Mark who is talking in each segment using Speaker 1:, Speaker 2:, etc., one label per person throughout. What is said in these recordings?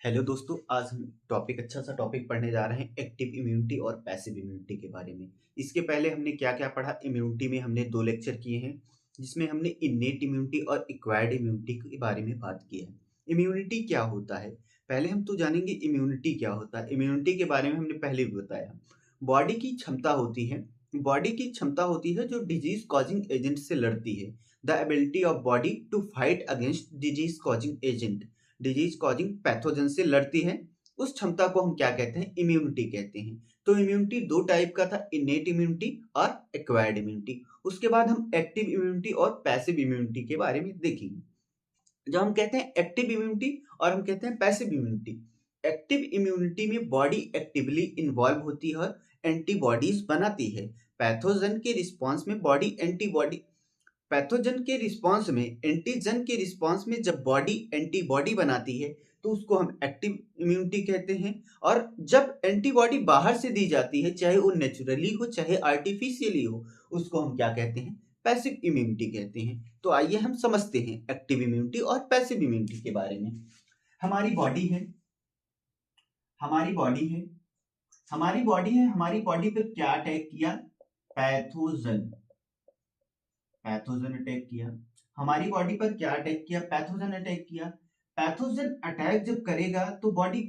Speaker 1: Hello दोस्तों, आज हम अच्छा सा टॉपिक पढ़ने जा रहे हैं एक्टिव इम्यूनिटी और पैसिव इम्यूनिटी के बारे में। इसके पहले हमने क्या क्या पढ़ा। इम्यूनिटी में हमने 2 लेक्चर किए हैं जिसमें हमने इन्नेट इम्यूनिटी और एक्वायर्ड इम्यूनिटी के बारे में बात की है। इम्यूनिटी क्या होता है, पहले हम तो जानेंगे इम्यूनिटी क्या होता है। इम्यूनिटी के बारे में हमने पहले भी बताया। बॉडी की क्षमता होती है, जो डिजीज कॉजिंग एजेंट से लड़ती है। The ability of body to fight against disease causing agent, disease causing pathogen से लड़ती है। उस क्षमता को हम क्या कहते हैं, इम्यूनिटी कहते हैं। तो इम्यूनिटी 2 टाइप का था, इनेट इम्यूनिटी और एक्वायर्ड इम्यूनिटी। उसके बाद हम एक्टिव इम्यूनिटी और पैसिव इम्यूनिटी के बारे में देखेंगे। जब हम कहते हैं एक्टिव इम्यूनिटी और हम कहते हैं पैसिव इम्यूनिटी, एक्टिव इम्यूनिटी में बॉडी एक्टिवली इन्वॉल्व होती है, एंटीबॉडीज बनाती है। पैथोजन के रिस्पॉन्स में बॉडी एंटीबॉडी पैथोजन के रिस्पांस में एंटीजन के रिस्पांस में जब बॉडी एंटीबॉडी बनाती है तो उसको हम एक्टिव इम्यूनिटी कहते हैं। और जब एंटीबॉडी बाहर से दी जाती है, चाहे वो नेचुरली हो चाहे आर्टिफिशियली हो, उसको हम क्या कहते हैं, पैसिव इम्यूनिटी कहते हैं। तो आइए हम समझते हैं एक्टिव इम्यूनिटी और पैसिव इम्यूनिटी के बारे में। हमारी बॉडी है हमारी बॉडी है हमारी बॉडी पर क्या अटैक किया, पैथोजन पैथोजन अटैक किया। हमारी बॉडी पर क्या अटैक किया, पैथोजन अटैक किया। पैथोजन अटैक जब करेगा तो बॉडी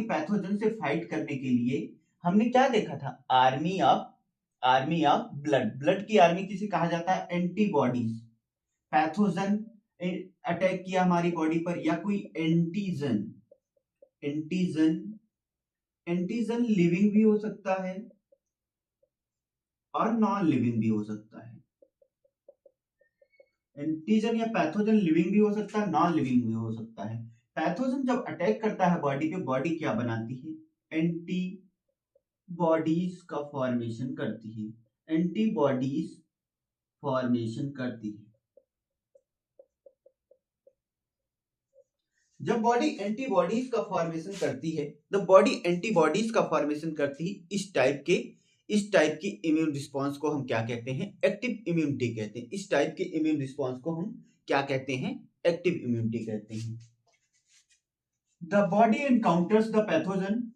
Speaker 1: पैथोजन से फाइट करने के लिए हमने क्या देखा था, आर्मी ऑफ ब्लड की आर्मी किसे कहा जाता है, एंटीबॉडीज। पैथोजन अटैक किया हमारी बॉडी पर, या कोई एंटीजन एंटीजन एंटीजन लिविंग भी हो सकता है और नॉन लिविंग भी हो सकता है। एंटीजन या पैथोजन लिविंग भी हो सकता है, नॉन लिविंग भी हो सकता है। पैथोजन जब अटैक करता है बॉडी पे, बॉडी क्या बनाती है, एंटीबॉडीज का फॉर्मेशन करती है। एंटीबॉडीज फॉर्मेशन करती है। जब बॉडी एंटीबॉडीज का फॉर्मेशन करती है, इस टाइप की इम्यून रिस्पांस को हम क्या कहते हैं, एक्टिव इम्यूनिटी कहते हैं। इस टाइप के इम्यून रिस्पांस को हम क्या कहते हैं, एक्टिव इम्यूनिटी कहते हैं। The body encounters the pathogen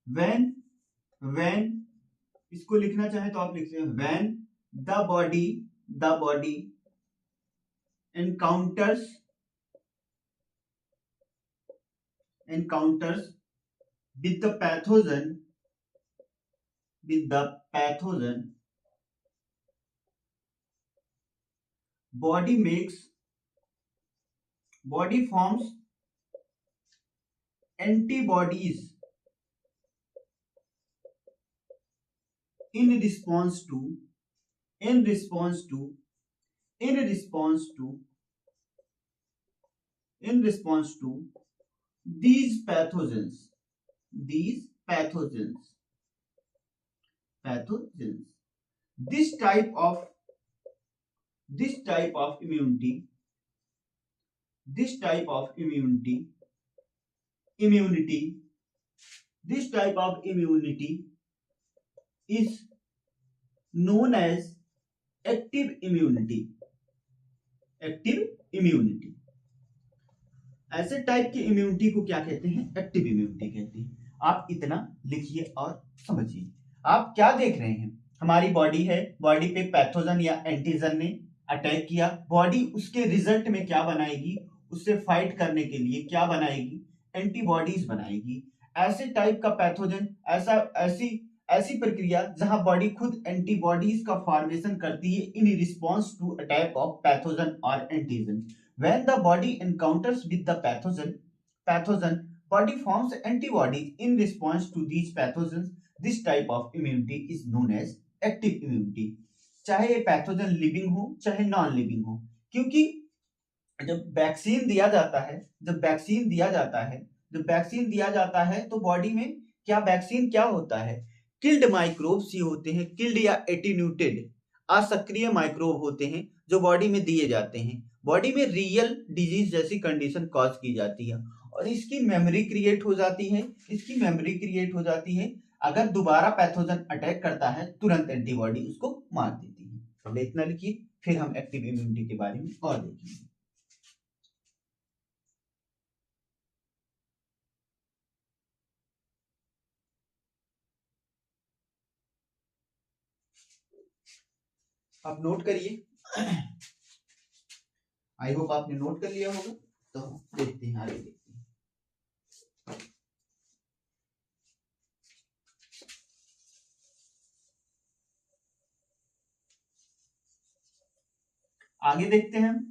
Speaker 1: when इसको लिखना चाहे तो आप लिख सकते हैं, when the body encounters with the pathogen, body forms antibodies in response to these pathogens. This type of immunity is known as active immunity. ऐसे टाइप की इम्यूनिटी को क्या कहते हैं, एक्टिव इम्यूनिटी कहते हैं। आप इतना लिखिए और समझिए। आप क्या देख रहे हैं, हमारी बॉडी है, बॉडी पे पैथोजन या एंटीजन ने अटैक किया। बॉडी उसके रिजल्ट में क्या बनाएगी, उससे फाइट करने के लिए क्या बनाएगी, एंटीबॉडीज बनाएगी। ऐसे टाइप का पैथोजन, ऐसी प्रक्रिया जहां बॉडी खुद एंटीबॉडीज का फॉर्मेशन करती है in response to attack of pathogen और antigen. When the body encounters with the pathogen, body forms antibodies in response to these pathogens. This type of immunity is known as active immunity. चाहे ये pathogen living हो चाहे non living हो, क्योंकि जब vaccine दिया जाता है तो बॉडी में वैक्सीन क्या होता है, किल्ड माइक्रोब्स ही होते हैं, किल्ड या एटीन्यूटेड असक्रिय माइक्रोब होते हैं जो बॉडी में दिए जाते हैं। बॉडी में रियल डिजीज जैसी कंडीशन कॉज की जाती है और इसकी मेमोरी क्रिएट हो जाती है। अगर दोबारा पैथोजन अटैक करता है तुरंत एंटीबॉडी उसको मार देती है। पहले इतना लिखिए, फिर हम एक्टिव इम्यूनिटी के बारे में और देखेंगे। आप नोट करिए। आई होप आपने नोट कर लिया होगा। तो देखते हैं आगे, देखते हैं। आगे देखते हैं हम।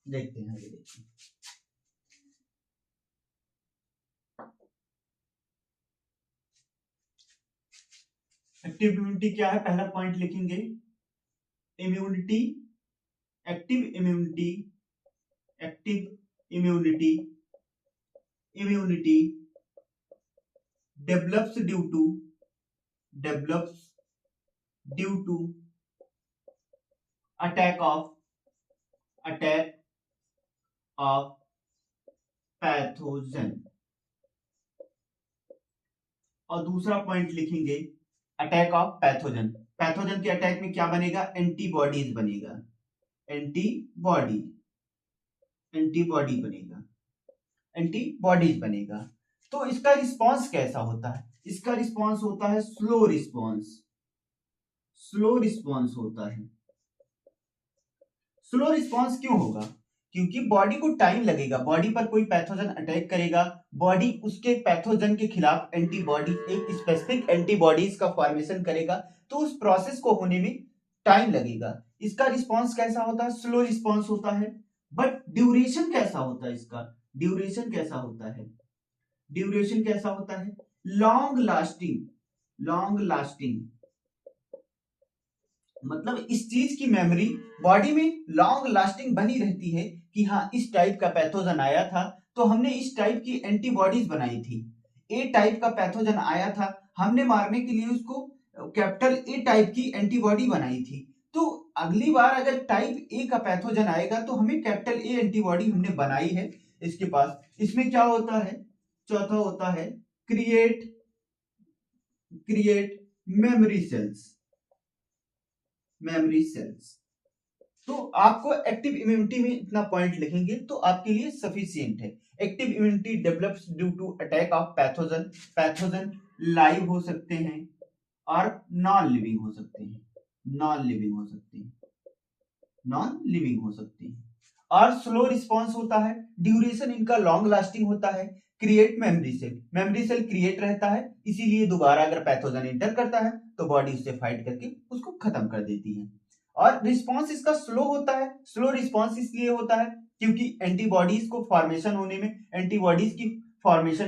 Speaker 1: देखते हैं आगे, देखते हैं। एक्टिव इम्यूनिटी क्या है, पहला पॉइंट लिखेंगे। Immunity, active immunity, active immunity, immunity develops due to attack of pathogen. और दूसरा पॉइंट लिखेंगे अटैक ऑफ पैथोजन। पैथोजन के अटैक में क्या बनेगा, एंटीबॉडीज बनेगा, एंटीबॉडीज बनेगा। तो इसका रिस्पांस कैसा होता है, इसका रिस्पांस होता है स्लो रिस्पांस होता है। स्लो रिस्पांस क्यों होगा, क्योंकि बॉडी को टाइम लगेगा। बॉडी पर कोई पैथोजन अटैक करेगा, बॉडी उसके पैथोजन के खिलाफ एंटीबॉडी, एक स्पेसिफिक एंटीबॉडीज का फॉर्मेशन करेगा, तो उस प्रोसेस को होने में टाइम लगेगा। इसका रिस्पांस कैसा होता है, स्लो रिस्पांस होता है। बट ड्यूरेशन कैसा होता है इसका, ड्यूरेशन कैसा होता है, लॉन्ग लास्टिंग। मतलब इस चीज की मेमोरी बॉडी में लॉन्ग लास्टिंग बनी रहती है कि हाँ इस टाइप का पैथोजन आया था तो हमने इस टाइप की एंटीबॉडीज बनाई थी। ए टाइप का पैथोजन आया था, हमने मारने के लिए उसको कैपिटल ए टाइप की एंटीबॉडी बनाई थी। तो अगली बार अगर टाइप ए का पैथोजन आएगा तो हमें कैपिटल ए एंटीबॉडी हमने बनाई है इसके पास। इसमें क्या होता है, चौथा होता है क्रिएट मेमोरी सेल्स। तो आपको एक्टिव इम्यूनिटी में इतना पॉइंट लिखेंगे तो आपके लिए सफिशिएंट है। Active immunity develops due to attack of pathogen live हो सकते हैं और नॉन लिविंग हो सकते हैं। और स्लो रिस्पांस होता है, ड्यूरेशन इनका लॉन्ग लास्टिंग होता है। क्रिएट मेमोरी सेल क्रिएट रहता है, इसीलिए दोबारा अगर पैथोजन एंटर करता है तो बॉडी उससे फाइट करके उसको खत्म कर देती है। और रिस्पांस इसका स्लो होता है। स्लो रिस्पांस इसलिए होता है क्योंकि एंटीबॉडीज की फॉर्मेशन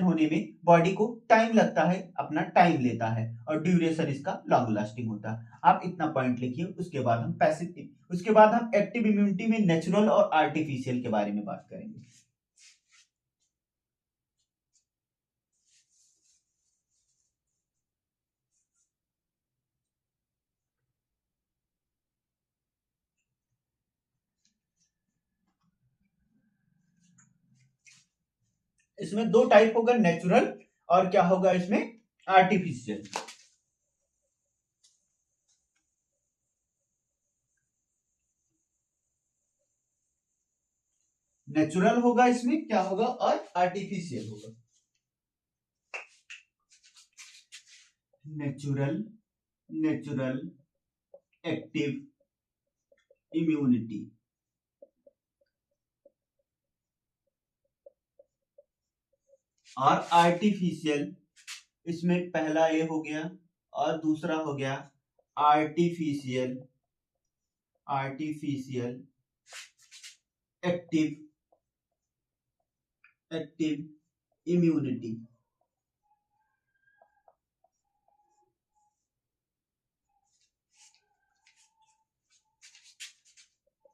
Speaker 1: होने में बॉडी को टाइम लगता है, अपना टाइम लेता है, और ड्यूरेशन इसका लॉन्ग लास्टिंग होता है। आप इतना पॉइंट लिखिए। उसके बाद हम एक्टिव इम्यूनिटी में नेचुरल और आर्टिफिशियल के बारे में बात करेंगे। इसमें दो टाइप होगा, नेचुरल और क्या होगा इसमें, आर्टिफिशियल। नेचुरल होगा इसमें क्या होगा और आर्टिफिशियल होगा। नेचुरल एक्टिव इम्यूनिटी और आर्टिफिशियल, इसमें पहला ये हो गया और दूसरा हो गया आर्टिफिशियल एक्टिव इम्यूनिटी।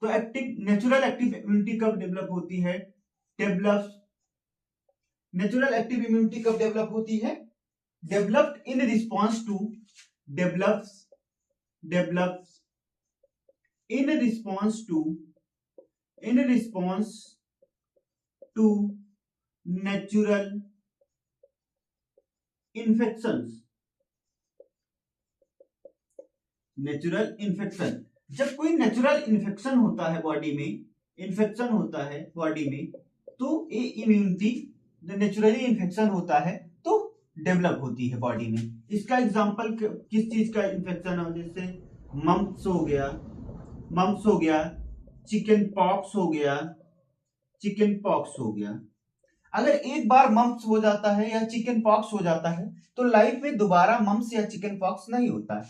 Speaker 1: तो नेचुरल एक्टिव इम्यूनिटी कब डेवलप होती है, नेचुरल एक्टिव इम्यूनिटी कब डेवलप होती है, developed in response to natural infection. जब कोई नेचुरल इन्फेक्शन होता है बॉडी में, तो ये इम्यूनिटी नेचुरली इन्फेक्शन होता है तो डेवलप होती है बॉडी में। इसका एग्जांपल किस चीज का इन्फेक्शन हो, जैसे मम्प्स हो गया, चिकन पॉक्स हो गया, अगर एक बार मम्प्स हो जाता है या चिकन पॉक्स हो जाता है तो लाइफ में दोबारा मम्प्स या चिकन पॉक्स नहीं होता है,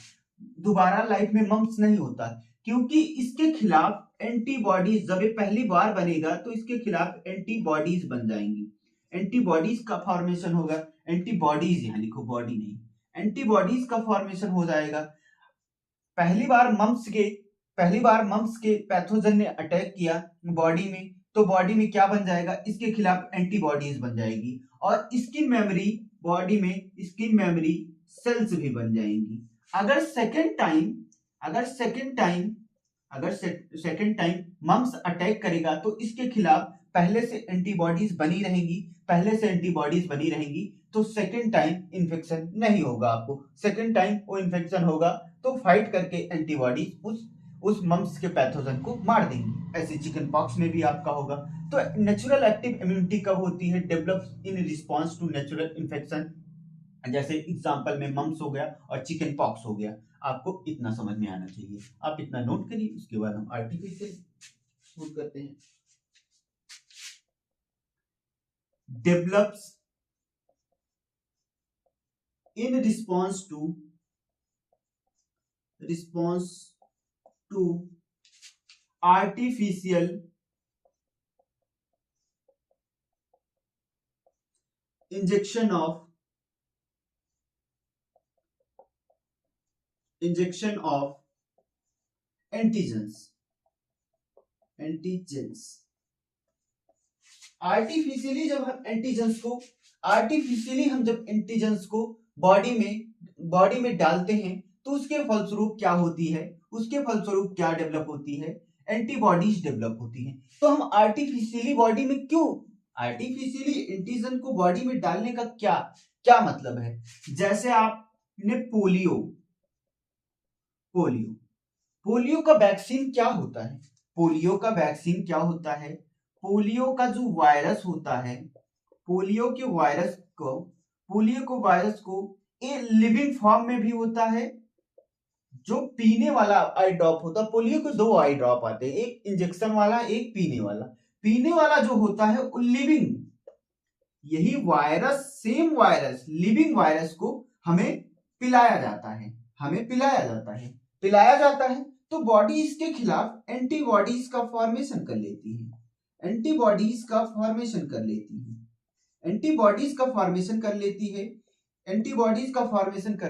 Speaker 1: दोबारा लाइफ में मम्प्स नहीं होता, क्योंकि इसके खिलाफ एंटीबॉडीज, जब ये पहली बार बनेगा तो इसके खिलाफ एंटीबॉडीज बन जाएंगी, एंटीबॉडीज का फॉर्मेशन होगा, एंटीबॉडीज यहां लिखो, बॉडी नहीं, एंटीबॉडीज का फॉर्मेशन हो जाएगा। पहली बार मम्प्स के पैथोजन ने अटैक किया बॉडी में, तो बॉडी में क्या बन जाएगा, इसके खिलाफ एंटीबॉडीज बन जाएगी, और इसकी मेमोरी, बॉडी में इसकी मेमोरी सेल्स भी बन जाएंगी। अगर सेकेंड टाइम मम्प्स अटैक करेगा तो इसके खिलाफ पहले से एंटीबॉडीज बनी रहेंगी, तो सेकेंड टाइम इन्फेक्शन नहीं होगा आपको। सेकेंड टाइम वो इन्फेक्शन होगा तो फाइट करके एंटीबॉडीज उस मम्प्स के पैथोजन को मार देंगी। ऐसे चिकन पॉक्स में भी आपका होगा। तो नेचुरल एक्टिव इम्यूनिटी कब होती है, develops in response to natural infection, जैसे एग्जांपल में मम्प्स हो गया और चिकन पॉक्स हो गया। आपको इतना समझ में आना चाहिए, आप इतना नोट करिए, उसके बाद हम आर्टिफिशियल शुरू करते हैं। Develops in response to artificial injection of antigens. Artificially जब एंटीजेंस को बॉडी में डालते हैं तो उसके फलस्वरूप क्या होती है, क्या डेवलप होती है, एंटीबॉडीज डेवलप होती हैं। तो हम आर्टिफिशियली एंटीजन को बॉडी में डालने का क्या मतलब है। जैसे आपने पोलियो का वैक्सीन क्या होता है, पोलियो का जो वायरस होता है, पोलियो के वायरस को ए लिविंग फॉर्म में भी होता है, जो पीने वाला आई ड्रॉप होता है। पोलियो के 2 आई ड्रॉप आते हैं, एक इंजेक्शन वाला, एक पीने वाला जो होता है वो लिविंग, यही सेम वायरस, लिविंग वायरस को हमें पिलाया जाता है, तो बॉडी इसके खिलाफ एंटीबॉडीज का फॉर्मेशन कर लेती है, एंटीबॉडीज का फॉर्मेशन कर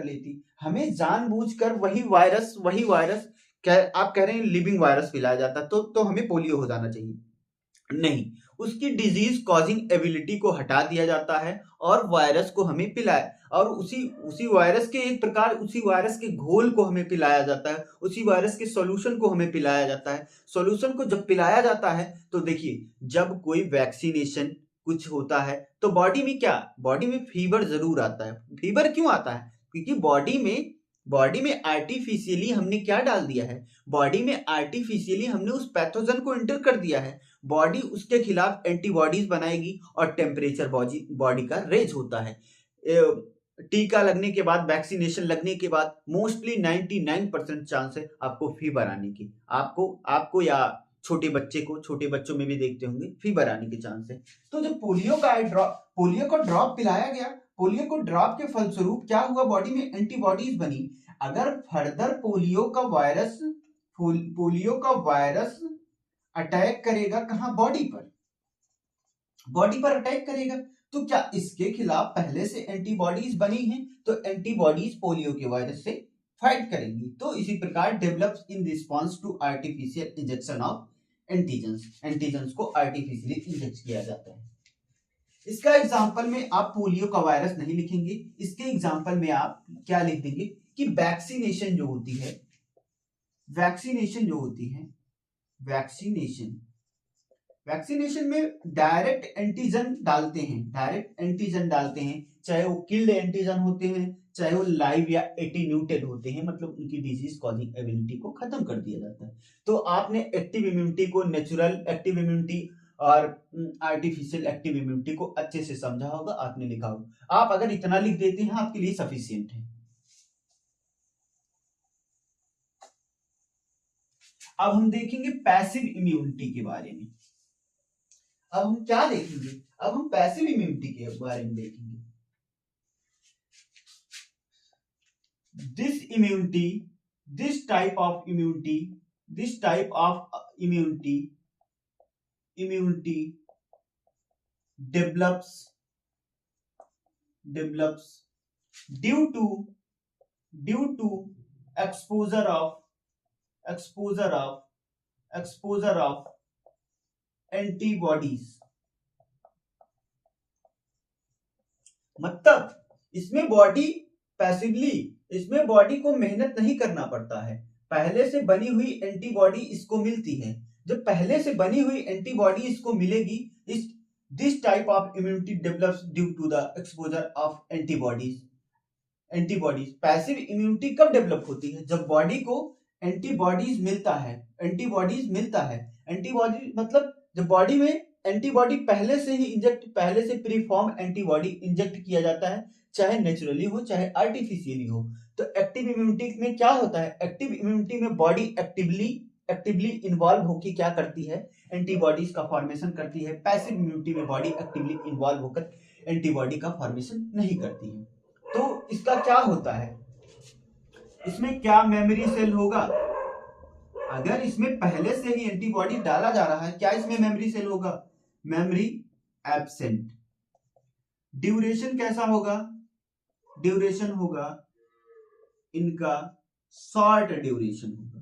Speaker 1: लेती। हमें जानबूझकर वही वायरस आप कह रहे हैं लिविंग वायरस पिलाया जाता तो हमें पोलियो हो जाना चाहिए, नहीं, उसकी डिजीज कॉजिंग एबिलिटी को हटा दिया जाता है और वायरस को हमें पिलाया, और उसी वायरस के घोल को हमें पिलाया जाता है, उसी वायरस के सॉल्यूशन को हमें पिलाया जाता है। सॉल्यूशन को जब पिलाया जाता है तो देखिए, जब कोई वैक्सीनेशन कुछ होता है तो बॉडी में फीवर जरूर आता है। फीवर क्यों आता है, क्योंकि बॉडी में आर्टिफिशियली हमने क्या डाल दिया है, बॉडी में आर्टिफिशियली हमने उस पैथोजन को एंटर कर दिया है। बॉडी उसके खिलाफ एंटीबॉडीज बनाएगी और टेम्परेचर बॉडी का रेज होता है। टीका लगने के बाद, वैक्सीनेशन लगने के बाद मोस्टली 99% चांस है आपको फीवर आने की, आपको या छोटे बच्चों में भी देखते होंगे फीवर आने के चांस है। तो जब पोलियो को ड्रॉप पिलाया गया, पोलियो को ड्रॉप के फलस्वरूप क्या हुआ, बॉडी में एंटीबॉडीज बनी। अगर फर्दर पोलियो का वायरस अटैक करेगा, कहां, बॉडी पर अटैक करेगा, तो क्या इसके खिलाफ पहले से एंटीबॉडीज बनी हैं, तो एंटीबॉडीज पोलियो के वायरस से फाइट करेंगी। तो इसी प्रकार develops in response to artificial injection of antigens को आर्टिफिशियली इंजेक्ट किया जाता है। इसका एग्जांपल में आप पोलियो का वायरस नहीं लिखेंगे, इसके एग्जांपल में आप क्या लिख देंगे कि वैक्सीनेशन जो होती है, वैक्सीनेशन में डायरेक्ट एंटीजन डालते हैं, चाहे वो किल्ड एंटीजन होते हैं, चाहे वो लाइव या एटीन्यूटेड होते हैं, मतलब उनकी डिजीज कॉजिंग एबिलिटी को खत्म कर दिया जाता है। तो आपने एक्टिव इम्यूनिटी को नेचुरल एक्टिव इम्यूनिटी और आर्टिफिशियल एक्टिव इम्यूनिटी को अच्छे से समझा होगा, आपने लिखा होगा। आप अगर इतना लिख देते हैं आपके लिए सफिशियंट है। अब हम देखेंगे पैसिव इम्यूनिटी के बारे में। अब हम क्या देखेंगे, अब हम पैसिव इम्यूनिटी के बारे में देखेंगे। This immunity, this type of immunity, this type of immunity develops due to exposure of antibodies। मतलब इसमें बॉडी पैसिवली, इसमें बॉडी को मेहनत नहीं करना पड़ता है, पहले से बनी हुई एंटीबॉडी इसको मिलती है। जब पहले से बनी हुई एंटीबॉडी इसको मिलेगी, इस this type of immunity develops due to the exposure of antibodies. Passive immunity कब डेवलप होती है, जब बॉडी को एंटीबॉडीज मिलता है। एंटीबॉडी मतलब जब बॉडी में एंटीबॉडी पहले से प्री फॉर्म एंटीबॉडी इंजेक्ट किया जाता है, चाहे नेचुरली हो चाहे आर्टिफिशियली हो। तो एक्टिव इम्यूनिटी में क्या होता है, एक्टिव इम्यूनिटी में बॉडी एक्टिवली इन्वॉल्व होकर क्या करती है, एंटीबॉडीज का फॉर्मेशन करती है। पैसिव इम्यूनिटी में बॉडी एक्टिवली इन्वॉल्व होकर एंटीबॉडी का फॉर्मेशन नहीं करती है। तो इसका क्या होता है, इसमें क्या मेमोरी सेल होगा, अगर इसमें पहले से ही एंटीबॉडी डाला जा रहा है, क्या इसमें मेमोरी सेल होगा, मेमोरी एब्सेंट। ड्यूरेशन कैसा होगा, ड्यूरेशन होगा इनका शॉर्ट ड्यूरेशन होगा।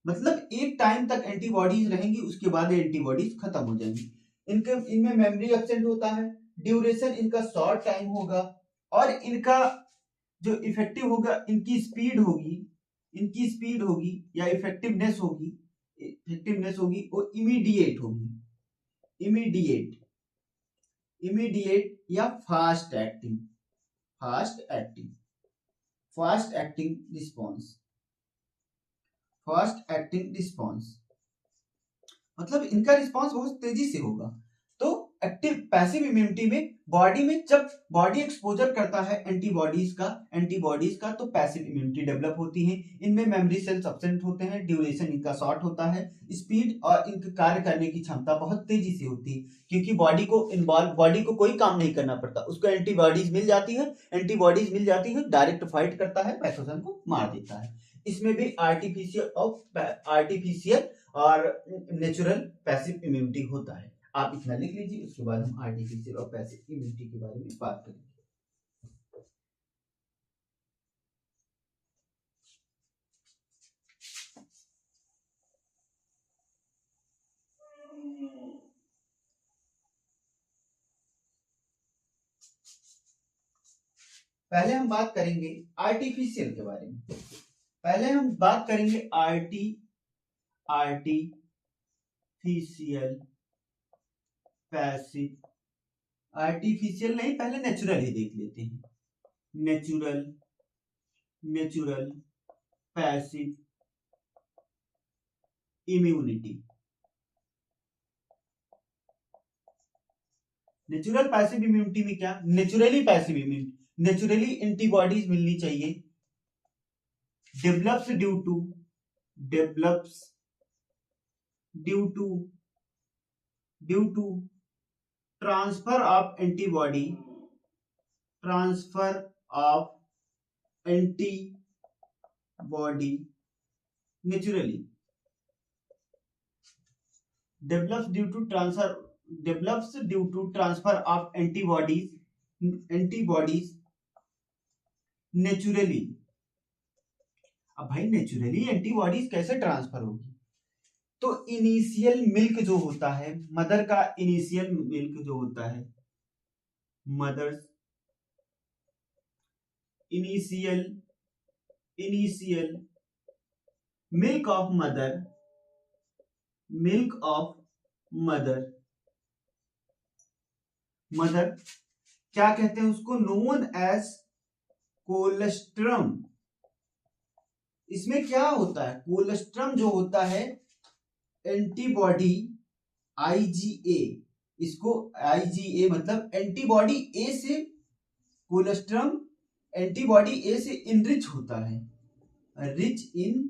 Speaker 1: मतलब एक टाइम तक एंटीबॉडीज रहेंगी, उसके बाद एंटीबॉडीज खत्म हो जाएंगी। इनमें मेमोरी एब्सेंट होता है, ड्यूरेशन इनका शॉर्ट टाइम होगा, और इनका जो इफेक्टिव होगा, इनकी स्पीड होगी या इफेक्टिवनेस होगी वो इमीडिएट या फास्ट एक्टिंग रिस्पॉन्स। मतलब इनका रिस्पॉन्स बहुत तेजी से होगा। तो एक्टिव पैसिव इम्यूनिटी में बॉडी में जब बॉडी एक्सपोजर करता है एंटीबॉडीज का तो पैसिव इम्यूनिटी डेवलप होती है। इनमें मेमोरी सेल्स एब्सेंट होते हैं, ड्यूरेशन इनका शॉर्ट होता है, स्पीड और इनके कार्य करने की क्षमता बहुत तेजी से होती है, क्योंकि बॉडी को कोई काम नहीं करना पड़ता, उसको एंटीबॉडीज मिल जाती है, डायरेक्ट फाइट करता है, पैथोजन को मार देता है। इसमें भी आर्टिफिशियल और नेचुरल पैसिव इम्यूनिटी होता है। आप इतना लिख लीजिए, उसके बाद हम आर्टिफिशियल और पैसिव इम्यूनिटी के बारे में बात करेंगे। पहले हम बात करेंगे आर्टिफिशियल के बारे में। पहले हम बात करेंगे आर्टिफिशियल पैसिव, आर्टिफिशियल नहीं, पहले नेचुरल ही देख लेते हैं। Natural passive immunity. Natural passive immunity में क्या, नेचुरली एंटीबॉडीज मिलनी चाहिए, develops due to transfer of antibody naturally, develops due to transfer of antibodies naturally. अब भाई नेचुरली एंटीबॉडीज कैसे ट्रांसफर होगी, तो इनिशियल मिल्क जो होता है, मदर का इनिशियल मिल्क जो होता है, mother's initial milk of mother क्या कहते हैं उसको, नोन एज कोलेस्ट्रम। इसमें क्या होता है, कोलेस्ट्रम जो होता है एंटीबॉडी IgA, इसको IgA मतलब एंटीबॉडी ए से कोलेस्ट्रम, एंटीबॉडी ए से इनरिच होता है, रिच इन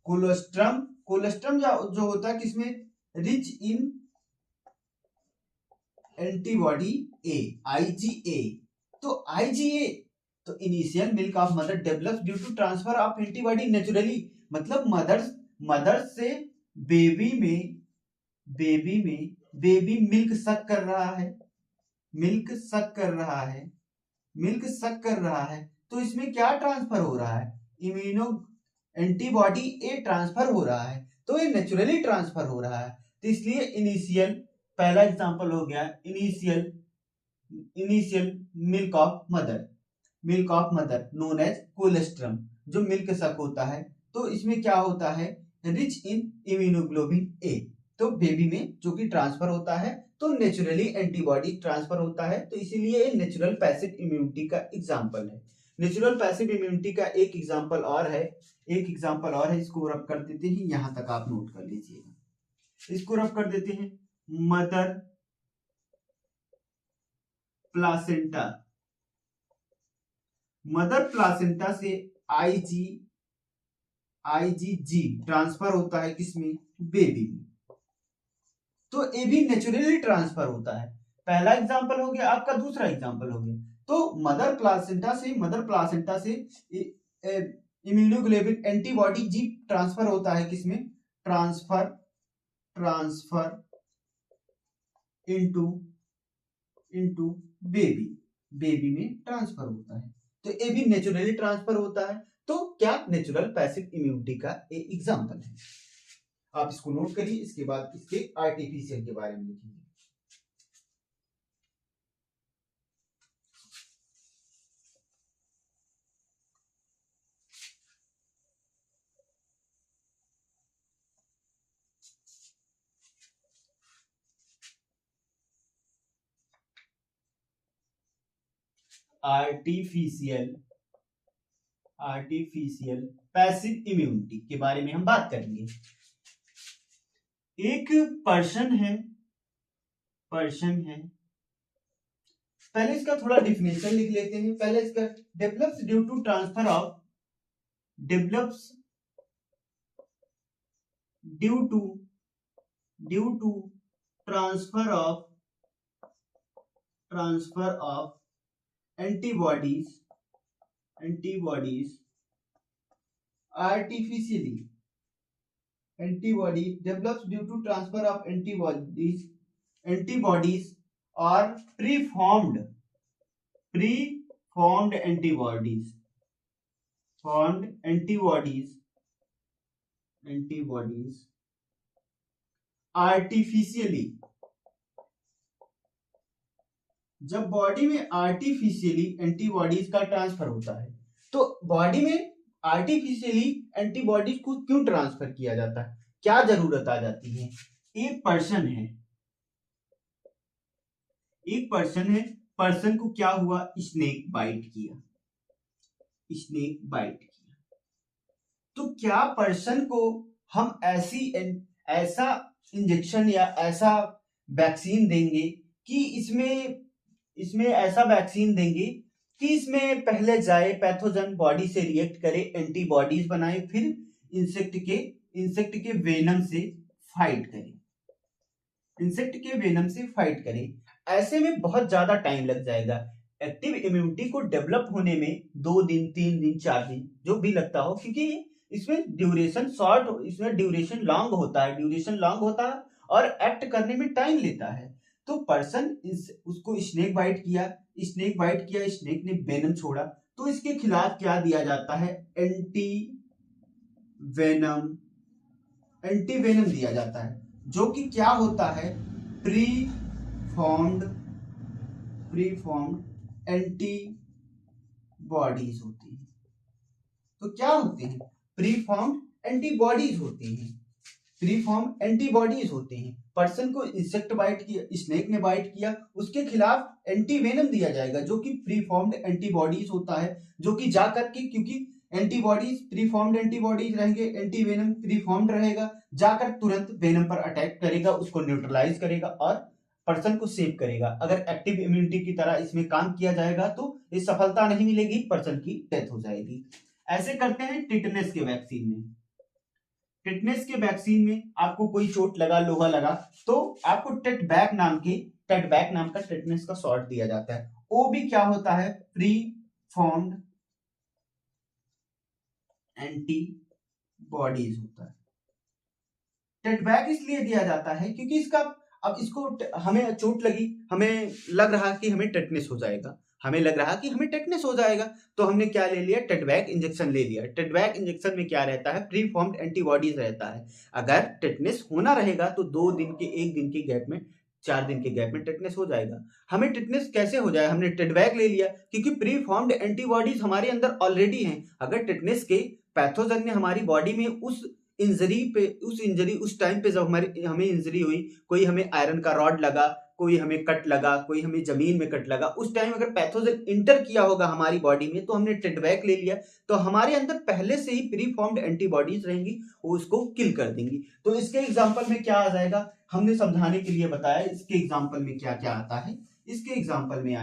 Speaker 1: कोलेस्ट्रम। कोलेस्ट्रम जो होता है किसमें, rich in antibody A, IgA। तो IgA तो initial milk of mother develops due to transfer of antibody naturally, मतलब मदर से बेबी में बेबी मिल्क सक कर रहा है, मिल्क सक कर रहा है, तो इसमें क्या ट्रांसफर हो रहा है, इम्यूनो एंटीबॉडी ए ट्रांसफर हो रहा है, तो ये नेचुरली ट्रांसफर हो रहा है। तो इसलिए इनिशियल, पहला एग्जांपल हो गया initial milk of mother known as colostrum, जो मिल्क सक होता है। तो इसमें क्या होता है, रिच इन इम्यूनोग्लोबिन ए, तो बेबी में जो कि ट्रांसफर होता है, तो नेचुरली एंटीबॉडी ट्रांसफर होता है, तो इसीलिए नेचुरल पैसिव इम्यूनिटी का एग्जांपल है। नेचुरल पैसिव इम्यूनिटी का एक एग्जांपल और है, इसको रब कर देते हैं, यहां तक आप नोट कर लीजिएगा, इसको रब कर देते हैं। मदर प्लासेंटा से IgG ट्रांसफर होता है किसमें, बेबी में, तो ये भी नेचुरली ट्रांसफर होता है। पहला एग्जांपल हो गया आपका, दूसरा एग्जांपल हो गया। तो मदर प्लासेंटा से इम्यूनोग्लोबिन एंटीबॉडी जी ट्रांसफर होता है किसमें, ट्रांसफर इनटू बेबी में ट्रांसफर होता है, तो ये भी नेचुरली ट्रांसफर होता है। तो क्या नेचुरल पैसिव इम्यूनिटी का एक एग्जांपल है। आप इसको नोट करिए, इसके बाद इसके आर्टिफिशियल के बारे में लिखेंगे। आर्टिफिशियल पैसिव इम्यूनिटी के बारे में हम बात करेंगे। एक पर्सन है, पहले इसका थोड़ा डिफिनेशन लिख लेते हैं। पहले इसका develops due to transfer of antibodies artificially, antibody develops due to transfer of antibodies or preformed antibodies artificially, जब बॉडी में आर्टिफिशियली एंटीबॉडीज का ट्रांसफर होता है, तो बॉडी में आर्टिफिशियली एंटीबॉडीज को क्यों ट्रांसफर किया जाता है, क्या जरूरत आ जाती है। एक पर्सन को क्या हुआ, स्नेक बाइट किया, तो क्या पर्सन को हम ऐसा इंजेक्शन या ऐसा वैक्सीन देंगे कि इसमें ऐसा वैक्सीन देंगे कि इसमें पहले जाए पैथोजन बॉडी से रिएक्ट करे, एंटीबॉडीज बनाए, फिर इंसेक्ट के वेनम से फाइट करे। ऐसे में बहुत ज्यादा टाइम लग जाएगा। एक्टिव इम्यूनिटी को डेवलप होने में 2 दिन 3 दिन 4 दिन जो भी लगता हो, क्योंकि इसमें ड्यूरेशन लॉन्ग होता है और एक्ट करने में टाइम लेता है। तो पर्सन उसको स्नेक बाइट किया, स्नेक ने वेनम छोड़ा, तो इसके खिलाफ क्या दिया जाता है, एंटी वेनम दिया जाता है, जो कि क्या होता है, प्री फॉर्म्ड एंटीबॉडीज होती है। तो क्या होते हैं, प्री फॉर्म्ड एंटीबॉडीज होते हैं। पर्सन को इंसेक्ट बाइट किया, स्नेक ने बाइट किया, उसके खिलाफ एंटीवेनम दिया जाएगा, जो कि प्री फॉर्म्ड एंटीबॉडीज होता है, जो कि जाकर के, क्योंकि एंटीबॉडीज प्रीफॉर्म्ड एंटीबॉडीज रहेंगे, एंटीवेनम प्रीफॉर्म्ड रहेगा, जाकर तुरंत वेनम पर अटैक करेगा, उसको न्यूट्रलाइज करेगा और पर्सन को सेव करेगा। अगर एक्टिव इम्यूनिटी की तरह इसमें काम किया जाएगा तो ये सफलता नहीं मिलेगी, पर्सन की डेथ हो जाएगी। ऐसे करते हैं टिटनेस के वैक्सीन में। टिटनेस के वैक्सीन में आपको कोई चोट लगा, लोहा लगा, तो आपको टेटबैक नाम का टिटनेस का शॉट दिया जाता है। वो भी क्या होता है, प्री फॉर्म्ड एंटीबॉडीज होता है। टेटबैक इसलिए दिया जाता है क्योंकि इसका, अब इसको हमें चोट लगी, हमें लग रहा कि हमें टेटनेस हो जाएगा, तो हमने क्या ले लिया, टेटबैक इंजेक्शन ले लिया। टेटबैक इंजेक्शन में क्या रहता है, प्री फॉर्म्ड एंटीबॉडीज रहता है। अगर टेटनेस होना रहेगा तो 2 दिन के, 1 दिन के गैप में, 4 दिन के गैप में टेटनेस हो जाएगा। हमें टेटनेस कैसे हो जाए, हमने टेटबैक ले लिया क्योंकि प्री फॉर्म्ड एंटीबॉडीज हमारे अंदर ऑलरेडी हैं। अगर टेटनेस के पैथोजन ने हमारी बॉडी में उस टाइम पे जब हमें इंजरी हुई, कोई हमें आयरन का रॉड लगा, कोई हमें कट लगा, कोई हमें जमीन में कट लगा, उस टाइम अगर पैथोजन इंटर किया होगा हमारी बॉडी में तो हमने टेटबैक ले लिया, तो हमारे अंदर पहले से ही प्री फॉर्म्ड एंटीबॉडीज रहेंगी, वो उसको किल कर देंगी। तो इसके एग्जांपल में क्या आ जाएगा, हमने समझाने के लिए बताया इसके एग्जांपल में क्या क्या आता है। इसके एग्जांपल में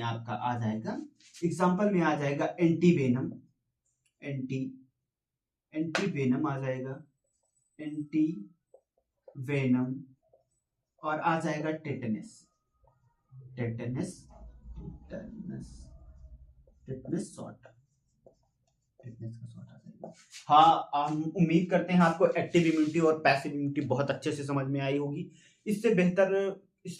Speaker 1: आपका आ जाएगा, एग्जांपल में आ जाएगा एंटीवेनम आ जाएगा, एंटीवेनम, और आ जाएगा टेटनेस शॉट, टेटनेस का शॉट आ जाएगा। हाँ, हम उम्मीद करते हैं आपको एक्टिव इम्यूनिटी और पैसिव इम्यूनिटी बहुत अच्छे से समझ में आई होगी। इससे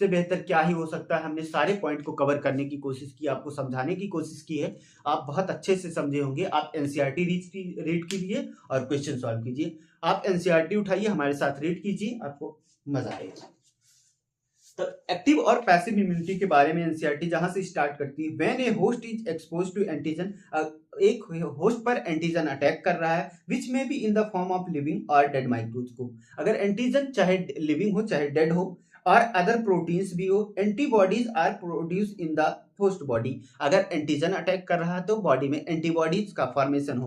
Speaker 1: बेहतर क्या ही हो सकता है। हमने सारे पॉइंट को कवर करने की कोशिश की, आपको समझाने की कोशिश की है, आप बहुत अच्छे से समझे होंगे। आप एनसीईआरटी रीड कीजिए और क्वेश्चन सॉल्व कीजिए। आप एनसीईआरटी उठाइए, हमारे साथ रीड कीजिए, आपको मजा आएगा। तो एक्टिव और पैसिव इम्यूनिटी के बारे में एनसीईआरटी जहां से स्टार्ट करती है, when a host is exposed to antigen, एक होस्ट पर एंटीजन अटैक कर रहा है, विच में be in the form of living और डेड माइक्रोब्स को। अगर एंटीजन चाहे लिविंग हो चाहे डेड हो और अदर प्रोटीन्स भी हो, antibodies are produce in the host body. अगर एंटीजन अटैक कर रहा है तो बॉडी में एंटीबॉडीज का फॉर्मेशन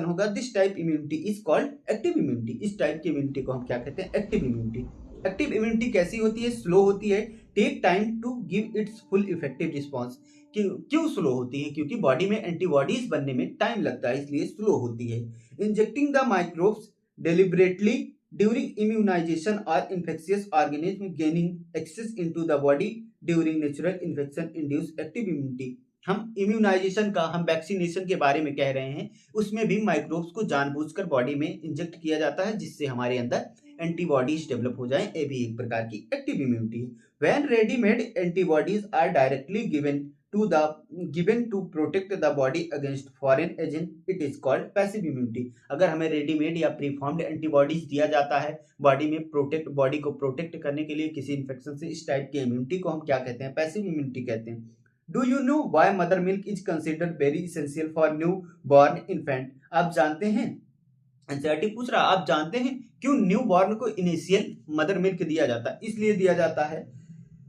Speaker 1: होगा, this type immunity is called active immunity. इस टाइप की इम्यूनिटी को हम क्या कहते हैं, एक्टिव इम्यूनिटी। एक्टिव इम्यूनिटी कैसी होती है, स्लो होती है, take time to give its full effective response. क्यों स्लो होती है, क्योंकि बॉडी में एंटीबॉडीज बनने में टाइम लगता है, इसलिए स्लो होती है। Injecting the microbes deliberately during immunization और infectious organism gaining access into the body during natural infection induce active immunity. हम इम्यूनाइजेशन का, हम वैक्सीनेशन के बारे में कह रहे हैं, उसमें भी माइक्रोब्स को जानबूझकर बॉडी में इंजेक्ट किया जाता है जिससे हमारे अंदर एंटीबॉडीज डेवलप हो जाएं। ये भी एक प्रकार की एक्टिव इम्यूनिटी है। When readymade antibodies are directly given to protect the body against foreign agent, it is called passive immunity. अगर हमें रेडीमेड या प्रीफॉर्म्ड एंटीबॉडीज दिया जाता है बॉडी में बॉडी को प्रोटेक्ट करने के लिए किसी इन्फेक्शन से, इस टाइप की इम्यूनिटी को हम क्या कहते हैं, पैसिव इम्यूनिटी कहते हैं। Do you know why mother milk is considered very essential for new born infant? आप जानते हैं, एनसीईआरटी पूछ रहा, आप जानते हैं क्यों न्यू बॉर्न को इनिशियल मदर मिल्क दिया जाता है? इसलिए दिया जाता है,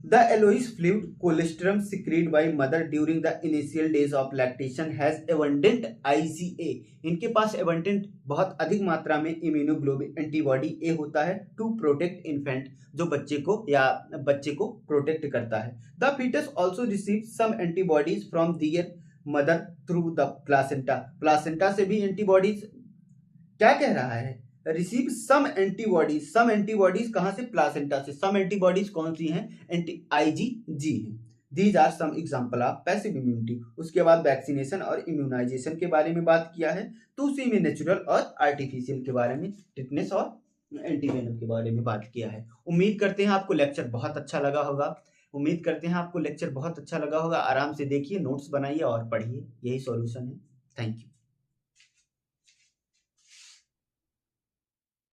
Speaker 1: the yellowish fluid colostrum secreted by mother during the initial days of lactation has abundant IgA। इनके पास एबंडेंट, बहुत अधिक मात्रा में इम्यूनोग्लोबिन एंटीबॉडी ए होता है टू प्रोटेक्ट इन्फेंट, जो बच्चे को प्रोटेक्ट करता है। The foetus also receive some antibodies from their mother through the placenta. Placenta से भी एंटीबॉडीज, क्या कह रहा है, रिसीव सम एंटीबॉडीज कहां से, प्लासेंटा से। सम एंटीबॉडीज कौन सी हैं, IgG हैं। These are some example of passive immunity. उसके बाद वैक्सीनेशन और इम्यूनाइजेशन के बारे में बात किया है, तो उसी में नेचुरल और आर्टिफिशियल के बारे में, टिटनेस और एंटीवेनम के बारे में बात किया है। उम्मीद करते हैं आपको लेक्चर बहुत अच्छा लगा होगा। आराम से देखिए, नोट्स बनाइए और पढ़िए, यही सॉल्यूशन है। Thank you.